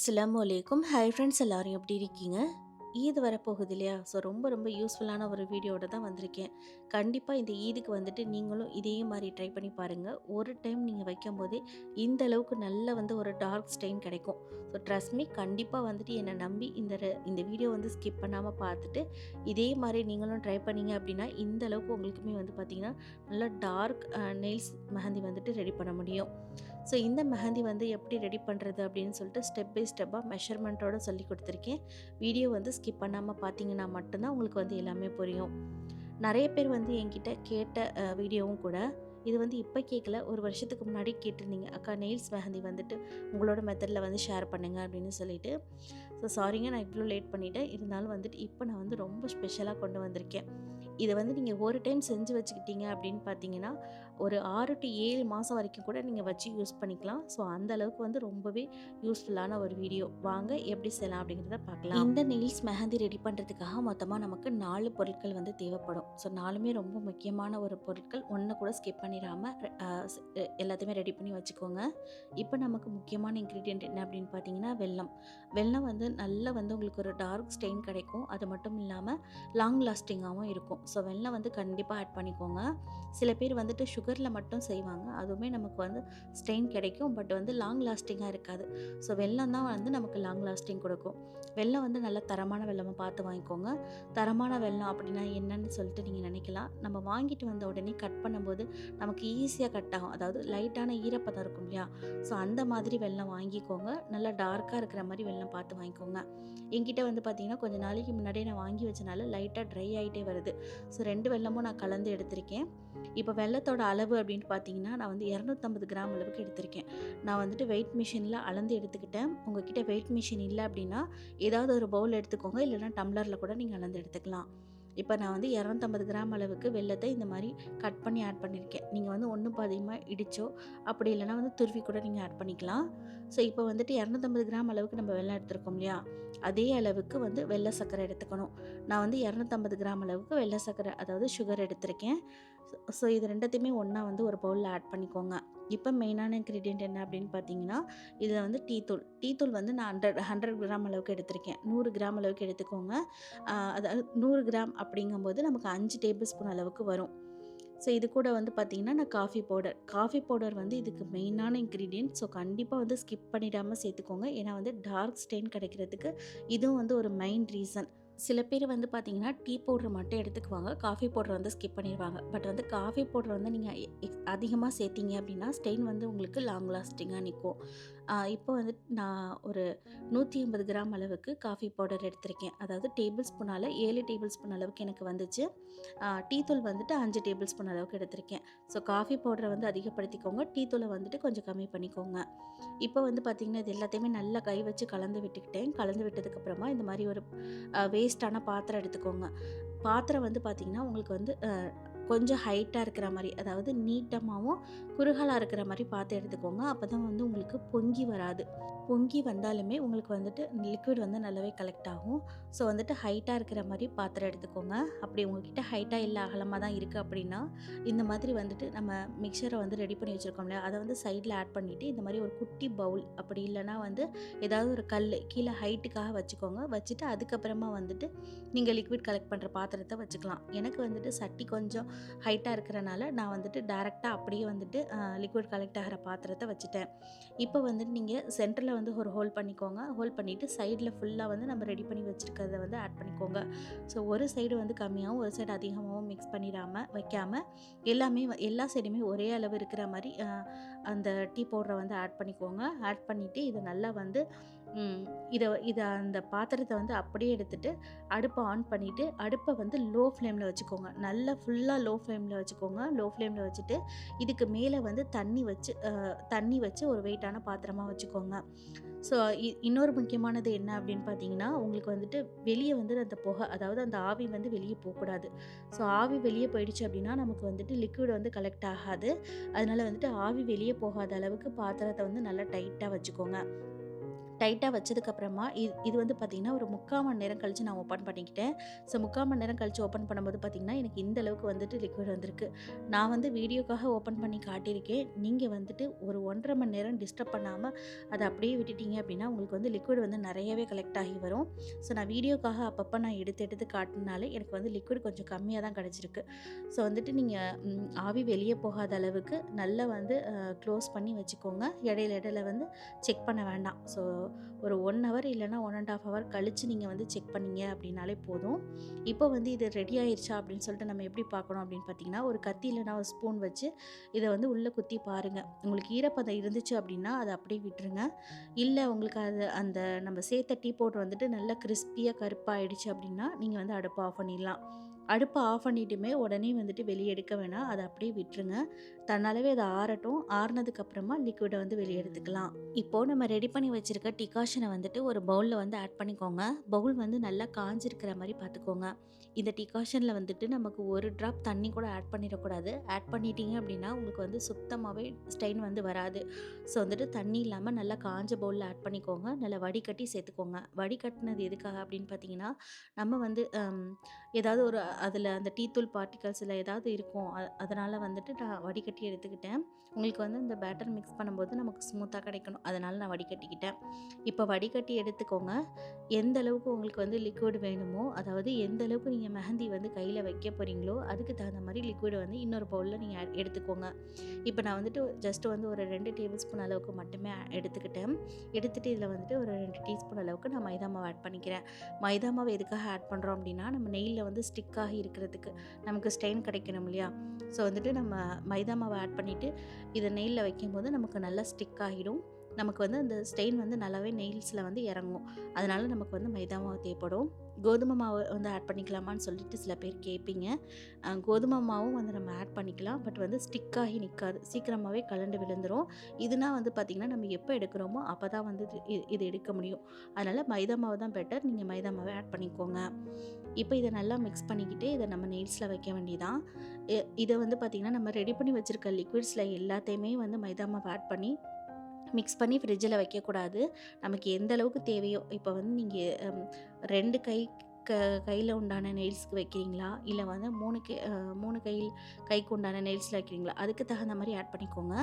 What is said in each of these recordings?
அஸ்ஸலாமு அலைக்கும். Hi friends, எல்லாரும் எப்படி இருக்கீங்க? ஈத் வரப்போகுது இல்லையா? ஸோ ரொம்ப ரொம்ப யூஸ்ஃபுல்லான ஒரு வீடியோட தான் வந்திருக்கேன். கண்டிப்பாக இந்த ஈதுக்கு வந்துட்டு நீங்களும் இதே மாதிரி ட்ரை பண்ணி பாருங்கள். ஒரு டைம் நீங்கள் வைக்கும்போதே இந்த அளவுக்கு நல்ல ஒரு டார்க் ஸ்டெயின் கிடைக்கும். ஸோ ட்ரஸ்ட் மீ, கண்டிப்பாக வந்துட்டு என்னை நம்பி இந்த வீடியோ ஸ்கிப் பண்ணாமல் பார்த்துட்டு இதே மாதிரி நீங்களும் ட்ரை பண்ணீங்க அப்படின்னா இந்த அளவுக்கு உங்களுக்குமே பார்த்தீங்கன்னா நல்லா டார்க் நெயில்ஸ் மெஹந்தி ரெடி பண்ண முடியும். ஸோ இந்த மெஹந்தி எப்படி ரெடி பண்ணுறது அப்படின்னு சொல்லிட்டு ஸ்டெப் பை ஸ்டெப்பாக மெஷர்மெண்ட்டோடு சொல்லி கொடுத்துருக்கேன். வீடியோ ஸ்கிப் பண்ணாமல் பார்த்தீங்கன்னா மட்டும்தான் உங்களுக்கு எல்லாமே புரியும். நிறைய பேர் என்கிட்ட கேட்ட வீடியோவும் கூட. இது இப்போ கேட்கல, ஒரு வருஷத்துக்கு முன்னாடி கேட்டிருந்தீங்க, அக்கா நெயில்ஸ் மெஹந்தி உங்களோட மெத்தடில் ஷேர் பண்ணுங்க அப்படின்னு சொல்லிட்டு. ஸோ சாரிங்க, நான் இவ்வளோ லேட் பண்ணிவிட்டேன். இருந்தாலும் இப்போ நான் ரொம்ப ஸ்பெஷலாக கொண்டு வந்திருக்கேன். இதை நீங்கள் ஒரு டைம் செஞ்சு வச்சுக்கிட்டீங்க அப்படின்னு பார்த்தீங்கன்னா ஒரு 6 to 7 மாதம் வரைக்கும் கூட நீங்கள் வச்சு யூஸ் பண்ணிக்கலாம். ஸோ அந்த அளவுக்கு ரொம்பவே யூஸ்ஃபுல்லான ஒரு வீடியோ. வாங்க எப்படி செய்யலாம் அப்படிங்கிறத பார்க்கலாம். இந்த நெயில்ஸ் மெஹந்தி ரெடி பண்ணுறதுக்காக மொத்தமாக நமக்கு 4 பொருட்கள் தேவைப்படும். ஸோ 4மே ரொம்ப முக்கியமான ஒரு பொருட்கள். ஒன்று கூட ஸ்கிப் பண்ணிடாமல் எல்லாத்தையுமே ரெடி பண்ணி வச்சுக்கோங்க. இப்போ நமக்கு முக்கியமான இன்க்ரீடியன்ட் என்ன அப்படின்னு பார்த்தீங்கன்னா வெல்லம். வெல்லம் நல்லா உங்களுக்கு ஒரு டார்க் ஸ்டெயின் கிடைக்கும். அது மட்டும் இல்லாமல் லாங் லாஸ்டிங்காகவும் இருக்கும். ஸோ வெல்லம் கண்டிப்பாக ஆட் பண்ணிக்கோங்க. சில பேர் சுகரில் மட்டும் செய்வாங்க. அதுவுமே நமக்கு ஸ்டெயின் கிடைக்கும். பட் லாங் லாஸ்டிங்காக இருக்காது. ஸோ வெல்லம் தான் நமக்கு லாங் லாஸ்டிங் கொடுக்கும். வெல்லம் நல்ல தரமான வெல்லமாக பார்த்து வாங்கிக்கோங்க. தரமான வெல்லம் அப்படின்னா என்னன்னு சொல்லிட்டு நீங்கள் நினைக்கலாம். நம்ம வாங்கிட்டு வந்த உடனே கட் பண்ணும்போது நமக்கு ஈஸியாக கட் ஆகும். அதாவது லைட்டான ஈரப்பதம் இருக்கும் இல்லையா? ஸோ அந்த மாதிரி வெல்லம் வாங்கிக்கோங்க. நல்லா டார்க்காக இருக்கிற மாதிரி வெல்லம் பார்த்து வாங்கிக்கோங்க. என்கிட்ட பார்த்தீங்கன்னா கொஞ்சம் நாளைக்கு முன்னாடியே நான் வாங்கி வச்சனால லைட்டாக ட்ரை ஆகிட்டே வருது. ஸோ 2 வெல்லமும் நான் கலந்து எடுத்திருக்கேன். இப்போ வெல்லத்தோட அளவு அப்படின்னு பார்த்தீங்கன்னா நான் 250 கிராம் அளவுக்கு எடுத்திருக்கேன். நான் வெயிட் மிஷினில் அளந்து எடுத்துக்கிட்டேன். உங்ககிட்ட வெயிட் மிஷின் இல்லை அப்படின்னா ஏதாவது ஒரு பவுல் எடுத்துக்கோங்க. இல்லைனா டம்ளரில் கூட நீங்கள் அளந்து எடுத்துக்கலாம். இப்போ நான் 250 கிராம் அளவுக்கு வெல்லத்தை இந்த மாதிரி கட் பண்ணி ஆட் பண்ணியிருக்கேன். நீங்கள் ஒன்றும் பாதியமாக இடிச்சோ அப்படி இல்லைனா துருவி கூட நீங்கள் ஆட் பண்ணிக்கலாம். ஸோ இப்போ 250 கிராம் அளவுக்கு நம்ம வெல்லம் எடுத்துருக்கோம் இல்லையா? அதே அளவுக்கு வெள்ளை சர்க்கரை எடுத்துக்கணும். நான் 250 கிராம் அளவுக்கு வெள்ளை சர்க்கரை, அதாவது சுகர் எடுத்திருக்கேன். ஸோ இது ரெண்டத்தையுமே ஒன்றா ஒரு பவுலில் ஆட் பண்ணிக்கோங்க. இப்போ மெயினான இன்க்ரீடியன்ட் என்ன அப்படின்னு பார்த்தீங்கன்னா இதில் டீத்தூள். டீத்தூள் நான் 100 கிராம் அளவுக்கு எடுத்திருக்கேன். 100 கிராம் அளவுக்கு எடுத்துக்கோங்க. அதாவது 100 கிராம் அப்படிங்கும்போது நமக்கு 5 டேபிள் ஸ்பூன் அளவுக்கு வரும். ஸோ இது கூட பார்த்தீங்கன்னா நான் காஃபி பவுடர் இதுக்கு மெயினான இன்க்ரீடியன்ட். ஸோ கண்டிப்பாக ஸ்கிப் பண்ணிடாமல் சேர்த்துக்கோங்க. ஏன்னா டார்க் ஸ்டெயின் கிடைக்கிறதுக்கு இதுவும் ஒரு மெயின் ரீசன். சில பேர் பார்த்தீங்கன்னா டீ பவுடர் மட்டும் எடுத்துக்குவாங்க. காஃபி பவுடர் ஸ்கிப் பண்ணிடுவாங்க. பட் காஃபி பவுடர் நீங்கள் அதிகமாக சேர்த்திங்க அப்படின்னா ஸ்டெயின் உங்களுக்கு லாங் லாஸ்டிங்காக நிற்கும். இப்போ நான் ஒரு 180 கிராம் அளவுக்கு காஃபி பவுடர் எடுத்திருக்கேன். அதாவது டேபிள் ஸ்பூனால் 7 டேபிள் ஸ்பூன் அளவுக்கு எனக்கு வந்துச்சு. டீத்தூள் 5 டேபிள் ஸ்பூன் அளவுக்கு எடுத்திருக்கேன். ஸோ காஃபி பவுடரை அதிகப்படுத்திக்கோங்க. டீத்தூளை கொஞ்சம் கம்மி பண்ணிக்கோங்க. இப்போ பார்த்தீங்கன்னா இது எல்லாத்தையுமே நல்லா கை வச்சு கலந்து விட்டுக்கிட்டேன். கலந்து விட்டதுக்கப்புறமா இந்த மாதிரி ஒரு வேஸ்ட்டான பாத்திரம் எடுத்துக்கோங்க. பாத்திரம் பார்த்தீங்கன்னா உங்களுக்கு கொஞ்சம் ஹைட்டாக இருக்கிற மாதிரி, அதாவது நீட்டமாகவும் குறுகலாக இருக்கிற மாதிரி பார்த்து எடுத்துக்கோங்க. அப்போ தான் உங்களுக்கு பொங்கி வராது. பொங்கி வந்தாலுமே உங்களுக்கு லிக்விட் நல்லாவே கலெக்ட் ஆகும். ஸோ ஹைட்டாக இருக்கிற மாதிரி பாத்திரம் எடுத்துக்கோங்க. அப்படி உங்ககிட்ட ஹைட்டாக இல்லை அகலமாக தான் இருக்குது அப்படின்னா இந்த மாதிரி நம்ம மிக்சரை ரெடி பண்ணி வச்சுருக்கோம் இல்லையா? அதை சைடில் ஆட் பண்ணிவிட்டு இந்த மாதிரி ஒரு குட்டி பவுல், அப்படி இல்லைனா ஏதாவது ஒரு கல் கீழே ஹைட்டுக்காக வச்சுக்கோங்க. வச்சுட்டு அதுக்கப்புறமா நீங்கள் லிக்விட் கலெக்ட் பண்ணுற பாத்திரத்தை வச்சுக்கலாம். எனக்கு சட்டி கொஞ்சம் ஹைட்டாக இருக்கிறனால நான் டேரெக்டாக அப்படியே லிக்விட் கலெக்ட் ஆகிற பாத்திரத்தை வச்சுட்டேன். இப்போ நீங்கள் சென்டரில் ஒரு ஹோல் பண்ணிக்கோங்க. ஹோல் பண்ணிவிட்டு சைடில் ஃபுல்லாக நம்ம ரெடி பண்ணி வச்சுருக்கிறத ஆட் பண்ணிக்கோங்க. ஸோ ஒரு சைடு கம்மியாகவும் ஒரு சைடு அதிகமாகவும் மிக்ஸ் பண்ணிடாமல் வைக்காமல் எல்லா சைடுமே ஒரே அளவு இருக்கிற மாதிரி அந்த டீ பவுடரை ஆட் பண்ணிக்கோங்க. ஆட் பண்ணிவிட்டு இதை நல்லா இதை அந்த பாத்திரத்தை அப்படியே எடுத்துகிட்டு அடுப்பை ஆன் பண்ணிவிட்டு அடுப்பை லோ ஃப்ளேமில் வச்சுக்கோங்க. நல்லா ஃபுல்லாக லோ ஃப்ளேமில் வச்சுக்கோங்க. லோ ஃப்ளேமில் வச்சுட்டு இதுக்கு மேலே தண்ணி வச்சு ஒரு வெயிட்டான பாத்திரமாக வச்சுக்கோங்க. ஸோ இன்னொரு முக்கியமானது என்ன அப்படின்னு பார்த்தீங்கன்னா உங்களுக்கு வெளியே அந்த புகை, அதாவது அந்த ஆவி வெளியே போகக்கூடாது. ஸோ ஆவி வெளியே போயிடுச்சு அப்படின்னா நமக்கு லிக்விட் கலெக்ட் ஆகாது. அதனால் ஆவி வெளியே போகாத அளவுக்கு பாத்திரத்தை நல்லா டைட்டாக வச்சுக்கோங்க. டைட்டா வச்சதுக்கப்புறமா இது வந்து பார்த்தீங்கன்னா, ஒரு 3/4 மணி நேரம் கழிச்சு நான் ஓப்பன் பண்ணிக்கிட்டேன். ஸோ 3/4 மணி நேரம் கழிச்சு ஓப்பன் பண்ணும்போது பார்த்தீங்கன்னா, எனக்கு இந்த அளவுக்கு வந்துட்டு லிக்விட் வந்திருக்கு. நான் வந்து வீடியோக்காக ஓப்பன் பண்ணி காட்டியிருக்கேன். நீங்க வந்துட்டு ஒரு 1 1/2 மணி நேரம் டிஸ்டர்ப் பண்ணாம அத அப்படியே விட்டுட்டீங்க அப்படின்னா, உங்களுக்கு வந்து லிக்விட் வந்து நெறையவே கலெக்ட் ஆகி வரும். ஸோ நான் வீடியோக்காக அப்பப்ப நான் எடுத்து எடுத்து காட்டுனனால எனக்கு வந்து லிக்விட் கொஞ்சம் கம்மியா தான் கிடைச்சிருக்கு. ஸோ வந்துட்டு நீங்க ஆவி வெளிய போகாத அளவுக்கு நல்லா வந்து க்ளோஸ் பண்ணி வச்சுக்கோங்க. இடையில இடையில வந்து செக் பண்ண வேண்டாம். ஸோ ஒரு 1 ஹவர் இல்லன்னா 1 1/2 ஹவர் கழிச்சு நீங்க வந்து செக் பண்ணீங்க அப்படின்னாலே போதும். இப்போ வந்து இது ரெடி ஆயிருச்சா அப்படின்னு சொல்லிட்டு நம்ம எப்படி பார்க்கணும் அப்படின்னு பார்த்தீங்கன்னா, ஒரு கத்தி இல்லன்னா ஒரு ஸ்பூன் வச்சு இத வந்து உள்ள குத்தி பாருங்க. உங்களுக்கு ஈரப்பதம் இருந்துச்சு அப்படின்னா, அத அப்படியே விட்டுருங்க. இல்ல உங்களுக்கு அது அந்த நம்ம சேர்த்த டீ பவுடர் வந்துட்டு நல்லா கிரிஸ்பியா கருப்பாயிடுச்சு அப்படின்னா, நீங்க வந்து அடுப்ப ஆஃப் பண்ணிடலாம். அடுப்ப ஆஃப் பண்ணிட்டுமே உடனே வந்துட்டு வெளிய எடுக்க வேணாம். அத அப்படியே விட்டுருங்க. தன்னாலவே அது ஆறட்டும். ஆறுனதுக்கு அப்புறமா லிக்விட வந்து வெளிய எடுத்துக்கலாம். இப்போ நம்ம ரெடி பண்ணி வச்சிருக்க டிகாஷன வந்துட்டு ஒரு பவுல்ல வந்து ஆட் பண்ணிக்கோங்க. பவுல் வந்து நல்லா காஞ்சிருக்கிற மாரி பார்த்துக்கோங்க. இந்த டிகாஷன்ல வந்துட்டு நமக்கு ஒரு ட்ராப் தண்ணி கூட ஆட் பண்ணிறக்கூடாது. ஆட் பண்ணிட்டீங்க அப்படின்னா, உங்களுக்கு வந்து சுத்தமாவே ஸ்டெயின் வந்து வராது. ஸோ வந்துட்டு தண்ணி இல்லாம நல்லா காஞ்ச பவுல்ல ஆட் பண்ணிக்கோங்க. நல்லா வடிகட்டி சேர்த்துக்கோங்க. வடிகட்டினது எதுக்காக அப்படின்னு பார்த்தீங்கன்னா, நம்ம வந்து ஏதாவது ஒரு அதில அந்த டீ தூள் பார்ட்டிகல்ஸ்ல ஏதாவது இருக்கும். அதனால வந்துட்டு நான் வடிகட்டி எடுத்துக்கிட்டேன். உங்களுக்கு வந்து இந்த பேட்டர் மிக்ஸ் பண்ணும்போது நமக்கு ஸ்மூத்தா கிடைக்கணும். அதனால நான் வடிகட்டிக்கிட்டேன். இப்போ வடிகட்டி எடுத்துக்கோங்க. எந்த அளவுக்கு உங்களுக்கு வந்து லிக்விட் வேணுமோ, அதாவது எந்த அளவுக்கு நீங்க மெஹந்தி வந்து கையில வைக்க போறீங்களோ, அதுக்கு தகுந்த மாரி லிக்விட வந்து இன்னொரு பவுல்ல நீங்க எடுத்துக்கோங்க. இப்போ நான் வந்துட்டு ஜஸ்ட் வந்து ஒரு 2 டேபிள் ஸ்பூன் அளவுக்கு மட்டுமே எடுத்துக்கிட்டேன். எடுத்துட்டு இதில வந்துட்டு ஒரு 2 டீஸ்பூன் அளவுக்கு நான் மைதா மாவு ஆட் பண்ணிக்கிறேன். மைதா மாவு எதுக்காக ஆட் பண்ணுறோம் அப்படின்னா, நம்ம நெய்யில வந்து ஸ்டிக் ஆகி இருக்கிறதுக்கு. நமக்கு ஸ்டெயின் கிடைக்கணும் இல்லையா? ஸோ வந்துட்டு நம்ம மைதா மாவ ஆட் பண்ணிட்டு, இத நெய்யில வைக்கும்போது நமக்கு நல்லா ஸ்டிக் ஆகிடும். நமக்கு வந்து அந்த ஸ்டெயின் வந்து நல்லாவே நெயில்ஸ்ல வந்து இறங்கும். அதனால நமக்கு வந்து மைதா மாவு தேவைப்படும். கோதுமை மாவு வந்து ஆட் பண்ணிக்கலாமான்னு சொல்லிட்டு சில பேர் கேட்பீங்க. கோதுமை மாவும் வந்து நம்ம ஆட் பண்ணிக்கலாம். பட் வந்து ஸ்டிக் ஆகி நிக்காது. சீக்கிரமாவே கழண்டு விழுந்துரும். இதுனா வந்து பார்த்திங்கன்னா, நம்ம எப்போ எடுக்கிறோமோ அப்போ தான் வந்து இது எடுக்க முடியும். அதனால மைதா மாவு தான் பெட்டர். நீங்க மைதா மாவே ஆட் பண்ணிக்கோங்க. இப்போ இத நல்லா மிக்ஸ் பண்ணிக்கிட்டு, இத நம்ம நெயில்ஸ்ல வைக்க வேண்டியதான். இத வந்து பார்த்திங்கன்னா, நம்ம ரெடி பண்ணி வச்சிருக்க லிக்விட்ஸ்ல எல்லாத்தையுமே வந்து மைதா மாவு ஆட் பண்ணி மிக்ஸ் பண்ணி ஃப்ரிட்ஜில் வைக்கக்கூடாது. நமக்கு எந்த அளவுக்கு தேவையோ, இப்போ வந்து நீங்க 2 கையில உண்டான நெயில்ஸ்க்கு வைக்கிறீங்களா? இல்ல வந்து 3 கைக்கு உண்டான நெயில்ஸ்ல வைக்கிறீங்களா? அதுக்கு தகுந்த மாரி ஆட் பண்ணிக்கோங்க.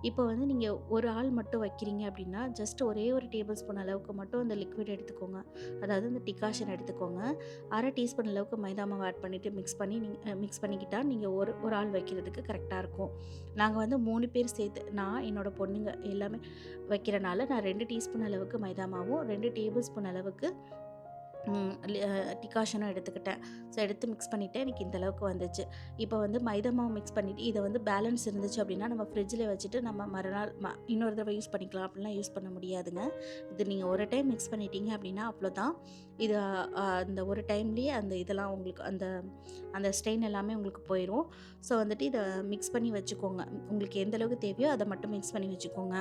இப்போ வந்து நீங்க ஒரு ஆள் மட்டும் வைக்கிறீங்க அப்படின்னா, ஜஸ்ட் ஒரே ஒரு டேபிள் ஸ்பூன் அளவுக்கு மட்டும் அந்த லிக்விட் எடுத்துக்கோங்க. அதாவது இந்த டிகாஷன் எடுத்துக்கோங்க. 1/2 டீஸ்பூன் அளவுக்கு மைதா மாவு ஆட் பண்ணிட்டு மிக்ஸ் பண்ணிக்கிட்டா நீங்க ஒரு ஆள் வைக்கிறதுக்கு கரெக்ட்டா இருக்கும். நாங்க வந்து 3 பேர் சேர்த்து நான், என்னோட பொண்ணுங்க எல்லாமே வைக்கிறனால நான் 2 டீஸ்பூன் அளவுக்கு மைதா மாவும், 2 டேபிள் ஸ்பூன் அளவுக்கு டிகாஷனும் எடுத்துக்கிட்டேன். ஸோ எடுத்து மிக்ஸ் பண்ணிவிட்டேன். எனக்கு இந்த அளவுக்கு வந்துச்சு. இப்போ வந்து மைதா மாவு மிக்ஸ் பண்ணிவிட்டு இதை வந்து பேலன்ஸ் இருந்துச்சு அப்படின்னா நம்ம ஃப்ரிட்ஜில் வச்சுட்டு நம்ம மறுநாள் இன்னொரு தடவை யூஸ் பண்ணிக்கலாம். அப்படிலாம் யூஸ் பண்ண முடியாதுங்க. இது நீங்கள் ஒரு டைம் மிக்ஸ் பண்ணிட்டீங்க அப்படின்னா அவ்வளோதான். இது அந்த ஒரு டைம்லேயே அந்த இதெல்லாம் உங்களுக்கு அந்த அந்த ஸ்டெயின் எல்லாமே உங்களுக்கு போயிடும். ஸோ வந்துட்டு இதை மிக்ஸ் பண்ணி வச்சுக்கோங்க. உங்களுக்கு எந்த அளவுக்கு தேவையோ அதை மட்டும் மிக்ஸ் பண்ணி வச்சுக்கோங்க.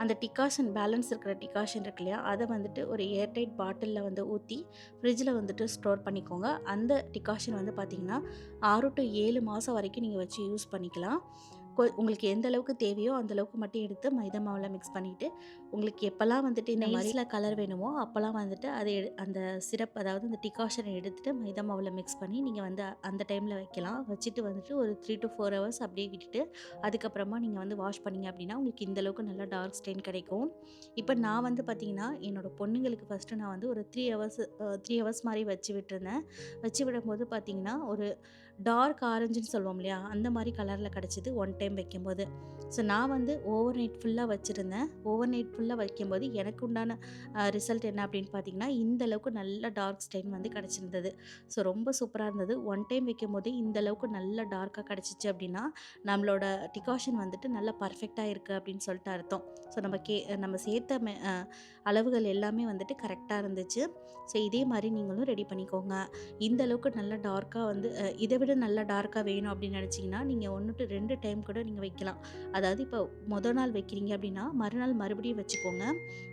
அந்த டிகாஷன் பேலன்ஸ் இருக்கிற டிகாஷன் இருக்கு இல்லையா, அதை வந்துட்டு ஒரு ஏர்டைட் பாட்டிலில் வந்து ஊற்றி ஃப்ரிட்ஜில் வந்துட்டு ஸ்டோர் பண்ணிக்கோங்க. அந்த டிகாஷன் வந்து பார்த்திங்கன்னா 6 to 7 மாதம் வரைக்கும் நீங்கள் வச்சு யூஸ் பண்ணிக்கலாம். உங்களுக்கு எந்த அளவுக்கு தேவையோ அந்த அளவுக்கு மட்டும் எடுத்து மைதா மாவில் மிக்ஸ் பண்ணிவிட்டு, உங்களுக்கு எப்போல்லாம் வந்துட்டு இந்த மாதிரில கலர் வேணுமோ அப்போல்லாம் வந்துட்டு அந்த சிரப், அதாவது அந்த டிகாஷனை எடுத்துகிட்டு மைதா மாவில் மிக்ஸ் பண்ணி நீங்கள் வந்து அந்த டைமில் வைக்கலாம். வச்சுட்டு வந்துட்டு ஒரு 3 to 4 ஹவர்ஸ் அப்படியே விட்டுட்டு அதுக்கப்புறமா நீங்கள் வந்து வாஷ் பண்ணிங்க அப்படின்னா உங்களுக்கு இந்த அளவுக்கு நல்லா டார்க் ஸ்டெயின் கிடைக்கும். இப்போ நான் வந்து பார்த்திங்கன்னா என்னோடய பொண்ணுங்களுக்கு ஃபஸ்ட்டு நான் வந்து ஒரு 3 ஹவர்ஸ் மாதிரி வச்சு விட்டுருந்தேன். வச்சு விடும்போது பார்த்திங்கன்னா ஒரு டார்க் ஆரஞ்சுன்னு சொல்லுவோம் இல்லையா, அந்த மாதிரி கலரில் கிடச்சிது ஒன் டைம் வைக்கும்போது. ஸோ நான் வந்து ஓவர் நைட் ஃபுல்லாக வச்சுருந்தேன். ஓவர் நைட் ஃபுல்லாக வைக்கும்போது எனக்கு உண்டான ரிசல்ட் என்ன அப்படின்னு பார்த்தீங்கன்னா, இந்த அளவுக்கு நல்ல டார்க் ஸ்டெயின் வந்து கிடச்சிருந்தது. ஸோ ரொம்ப சூப்பராக இருந்தது. ஒன் டைம் வைக்கும்போதே இந்த அளவுக்கு நல்ல டார்க்காக கிடச்சிச்சு அப்படின்னா நம்மளோட டிகாஷன் வந்துட்டு நல்லா பர்ஃபெக்டாக இருக்குது அப்படின்னு சொல்லிட்டு அர்த்தம். ஸோ நம்ம சேர்த்த அளவுகள் எல்லாமே வந்துட்டு கரெக்டாக இருந்துச்சு. ஸோ இதே மாதிரி நீங்களும் ரெடி பண்ணிக்கோங்க. இந்த அளவுக்கு நல்லா டார்க்காக வந்து இதை விட நல்லா டார்க்காக வேணும் அப்படின்னு நினச்சிங்கன்னா நீங்கள் 1 to 2 டைம் கூட நீங்கள் வைக்கலாம். அதாவது இப்போ மொதல் நாள் வைக்கிறீங்க அப்படின்னா மறுநாள் மறுபடியும் வச்சுக்கோங்க.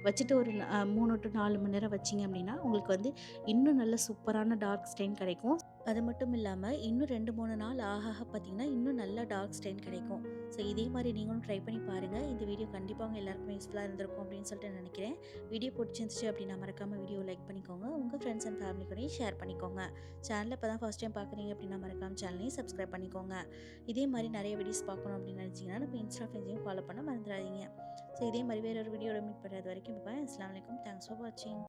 வச்சுட்டு ஒரு 3 to 4 மணி நேரம் வச்சிங்க அப்படின்னா உங்களுக்கு வந்து இன்னும் நல்ல சூப்பரான டார்க் ஸ்டெயின் கிடைக்கும். அது மட்டும் இல்லாம, இன்னும் 2, 3 நாள் ஆக ஆக பார்த்தீங்கன்னா, இன்னும் நல்ல டார்க் ஸ்டெயின் கிடைக்கும். ஸோ இதே மாரி நீங்களும் ட்ரை பண்ணி பாருங்க. இந்த வீடியோ கண்டிப்பா உங்க எல்லாருக்குமே யூஸ்ஃபுல்லா இருந்திருக்கும் அப்படின்னு சொல்லிட்டு நினைக்கிறேன். வீடியோ பிடிச்சிருந்துச்சு அப்படின்னா மறக்காம வீடியோ லைக் பண்ணிக்கோங்க. உங்க ஃப்ரெண்ட்ஸ் அண்ட் ஃபேமிலி கூடயும் ஷேர் பண்ணிக்கோங்க. சேனல இப்ப தான் ஃபர்ஸ்ட் டைம் பார்க்குறீங்க அப்படின்னா மறக்காம சேனலையும் சப்ஸ்கிரைப் பண்ணிக்கோங்க. இதே மாரி நெறைய வீடியோஸ் பார்க்கணும் அப்படின்னு நினைச்சீங்கன்னா, நம்ம இன்ஸ்டா பேஜையும் ஃபாலோ பண்ண மறந்துடாதீங்க. ஸோ இதே மாரி வேற ஒரு வீடியோல மீட் பண்றது வரைக்கும் பாய். அஸ்ஸலாமு அலைக்கும். தேங்க்ஸ் ஃபார் வாட்சிங்.